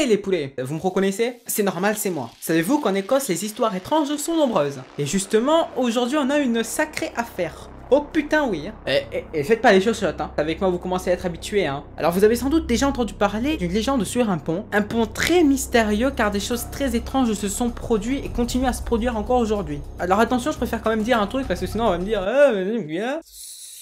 Hey les poulets, vous me reconnaissez? C'est normal, c'est moi. Savez-vous qu'en Écosse, les histoires étranges sont nombreuses? Et justement, aujourd'hui, on a une sacrée affaire. Oh putain oui hein. Et faites pas les chuchotes hein. Avec moi vous commencez à être habitués hein. Alors vous avez sans doute déjà entendu parler d'une légende sur un pont très mystérieux car des choses très étranges se sont produites et continuent à se produire encore aujourd'hui. Alors attention, je préfère quand même dire un truc parce que sinon on va me dire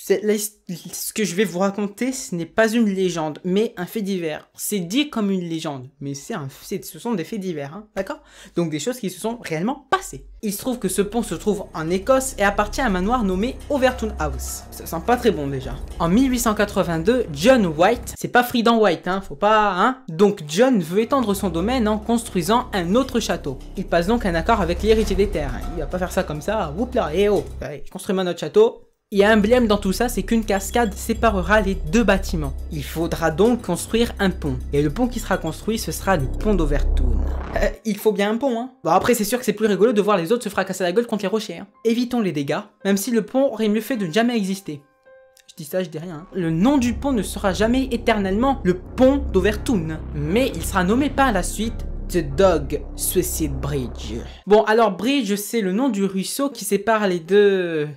ce que je vais vous raconter, ce n'est pas une légende, mais un fait divers. C'est dit comme une légende, mais ce sont des faits divers, hein, d'accord? Donc des choses qui se sont réellement passées. Il se trouve que ce pont se trouve en Écosse et appartient à un manoir nommé Overtoun House. Ça sent pas très bon déjà. En 1882, John White, c'est pas Friedan White, hein, faut pas, hein? Donc John veut étendre son domaine en construisant un autre château. Il passe donc un accord avec l'héritier des terres. Hein. Il va pas faire ça comme ça, whoop là, et oh, allez, construis-moi notre château. Il y a un blême dans tout ça, c'est qu'une cascade séparera les deux bâtiments. Il faudra donc construire un pont. Et le pont qui sera construit, ce sera le pont d'Overtoun. Il faut bien un pont, hein. Bon après, c'est sûr que c'est plus rigolo de voir les autres se fracasser la gueule contre les rochers. Hein. Évitons les dégâts, même si le pont aurait mieux fait de ne jamais exister. Je dis ça, je dis rien. Hein. Le nom du pont ne sera jamais éternellement le pont d'Overtoun. Mais il sera nommé par la suite The Dog Suicide Bridge. Bon, alors Bridge, c'est le nom du ruisseau qui sépare les deux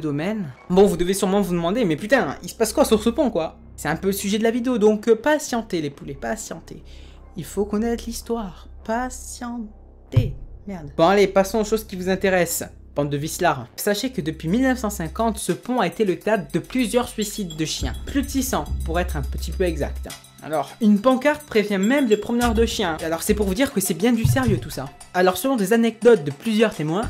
domaines. Bon, vous devez sûrement vous demander, mais putain, il se passe quoi sur ce pont, quoi? C'est un peu le sujet de la vidéo, donc patientez les poulets, patientez. Il faut connaître l'histoire. Patientez. Merde. Bon, allez, passons aux choses qui vous intéressent. Bande de vicelards. Sachez que depuis 1950, ce pont a été le théâtre de plusieurs suicides de chiens. Plus de 600, pour être un petit peu exact. Alors, une pancarte prévient même les promeneurs de chiens. Alors, c'est pour vous dire que c'est bien du sérieux tout ça. Alors, selon des anecdotes de plusieurs témoins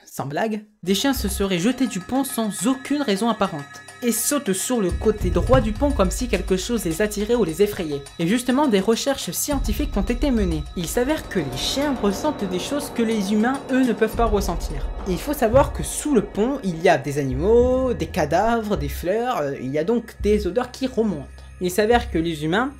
sans blague, des chiens se seraient jetés du pont sans aucune raison apparente et sautent sur le côté droit du pont comme si quelque chose les attirait ou les effrayait. Et justement, des recherches scientifiques ont été menées. Il s'avère que les chiens ressentent des choses que les humains, eux, ne peuvent pas ressentir. Et il faut savoir que sous le pont, il y a des animaux, des cadavres, des fleurs, il y a donc des odeurs qui remontent. Il s'avère que les humains,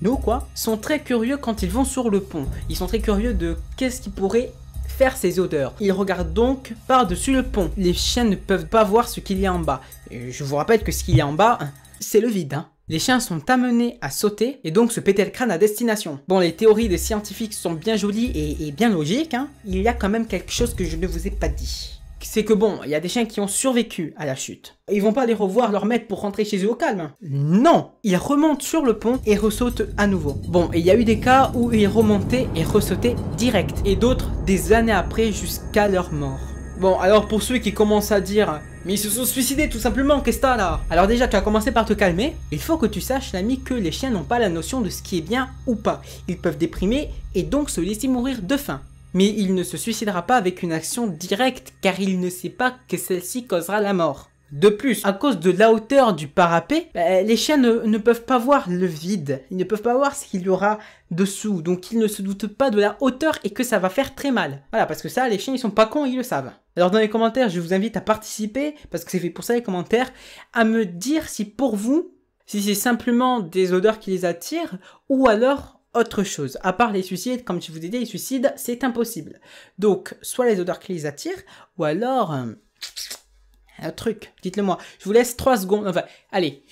nous quoi, sont très curieux quand ils vont sur le pont. Ils sont très curieux de qu'est-ce qui pourrait faire ces odeurs. Ils regardent donc par-dessus le pont. Les chiens ne peuvent pas voir ce qu'il y a en bas. Et je vous rappelle que ce qu'il y a en bas, c'est le vide. Hein. Les chiens sont amenés à sauter et donc se péter le crâne à destination. Bon, les théories des scientifiques sont bien jolies et bien logiques. Hein. Il y a quand même quelque chose que je ne vous ai pas dit. C'est que bon, il y a des chiens qui ont survécu à la chute. Ils vont pas aller revoir leur maître pour rentrer chez eux au calme. Non, ils remontent sur le pont et ressautent à nouveau. Bon, et il y a eu des cas où ils remontaient et ressautaient direct. Et d'autres des années après jusqu'à leur mort. Bon, alors pour ceux qui commencent à dire « Mais ils se sont suicidés tout simplement, qu'est-ce que t'as là ?» Alors déjà, tu vas commencer par te calmer. Il faut que tu saches, l'ami, que les chiens n'ont pas la notion de ce qui est bien ou pas. Ils peuvent déprimer et donc se laisser mourir de faim. Mais il ne se suicidera pas avec une action directe car il ne sait pas que celle-ci causera la mort. De plus, à cause de la hauteur du parapet, les chiens ne peuvent pas voir le vide. Ils ne peuvent pas voir ce qu'il y aura dessous. Donc ils ne se doutent pas de la hauteur et que ça va faire très mal. Voilà, parce que ça, les chiens, ils sont pas cons, ils le savent. Alors dans les commentaires, je vous invite à participer, parce que c'est fait pour ça les commentaires, à me dire si pour vous, si c'est simplement des odeurs qui les attirent, ou alors autre chose. À part les suicides, comme je vous ai dit, les suicides, c'est impossible. Donc, soit les odeurs qui les attirent, ou alors un truc. Dites-le moi. Je vous laisse 3 secondes. Enfin, allez.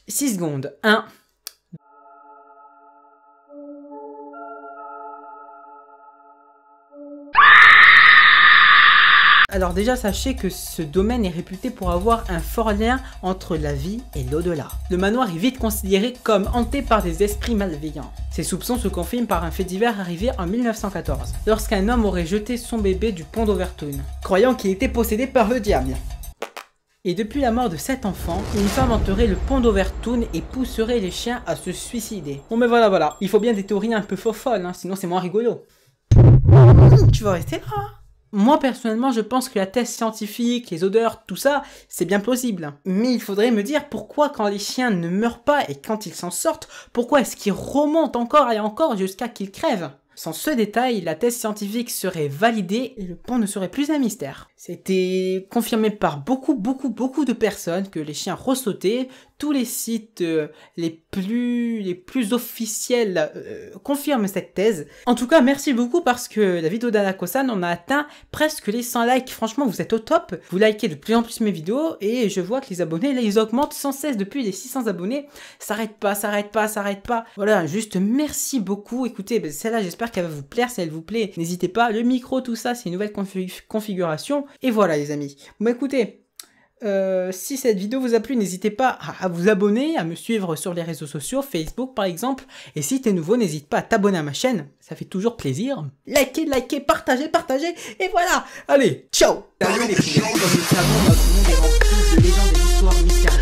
6 secondes. 1. Alors déjà, sachez que ce domaine est réputé pour avoir un fort lien entre la vie et l'au-delà. Le manoir est vite considéré comme hanté par des esprits malveillants. Ces soupçons se confirment par un fait divers arrivé en 1914, lorsqu'un homme aurait jeté son bébé du pont d'Overtoun, croyant qu'il était possédé par le diable. Et depuis la mort de cet enfant, une femme hanterait le pont d'Overtoun et pousserait les chiens à se suicider. Bon mais voilà, il faut bien des théories un peu folles, hein, sinon c'est moins rigolo. Tu vas rester là. Moi personnellement je pense que la thèse scientifique, les odeurs, tout ça, c'est bien plausible. Mais il faudrait me dire pourquoi quand les chiens ne meurent pas et quand ils s'en sortent, pourquoi est-ce qu'ils remontent encore et encore jusqu'à qu'ils crèvent? Sans ce détail, la thèse scientifique serait validée et le pont ne serait plus un mystère. C'était confirmé par beaucoup de personnes que les chiens ressautaient. Tous les sites les plus officiels confirment cette thèse. En tout cas, merci beaucoup parce que la vidéo d'Anako-san, on a atteint presque les 100 likes. Franchement, vous êtes au top. Vous likez de plus en plus mes vidéos et je vois que les abonnés, là, ils augmentent sans cesse depuis les 600 abonnés. Ça arrête pas. Voilà, juste merci beaucoup. Écoutez, celle-là, j'espère qu'elle va vous plaire. Si elle vous plaît, n'hésitez pas. Le micro, tout ça, c'est une nouvelle configuration. Et voilà, les amis. Bon, écoutez. Si cette vidéo vous a plu, n'hésitez pas à vous abonner, à me suivre sur les réseaux sociaux, Facebook par exemple. Et si t'es nouveau, n'hésite pas à t'abonner à ma chaîne, ça fait toujours plaisir. Likez, partagez, et voilà. Allez, ciao. Salut les filles, comme nous le savons, notre monde est rempli de légendes et d'histoires mystérieuses.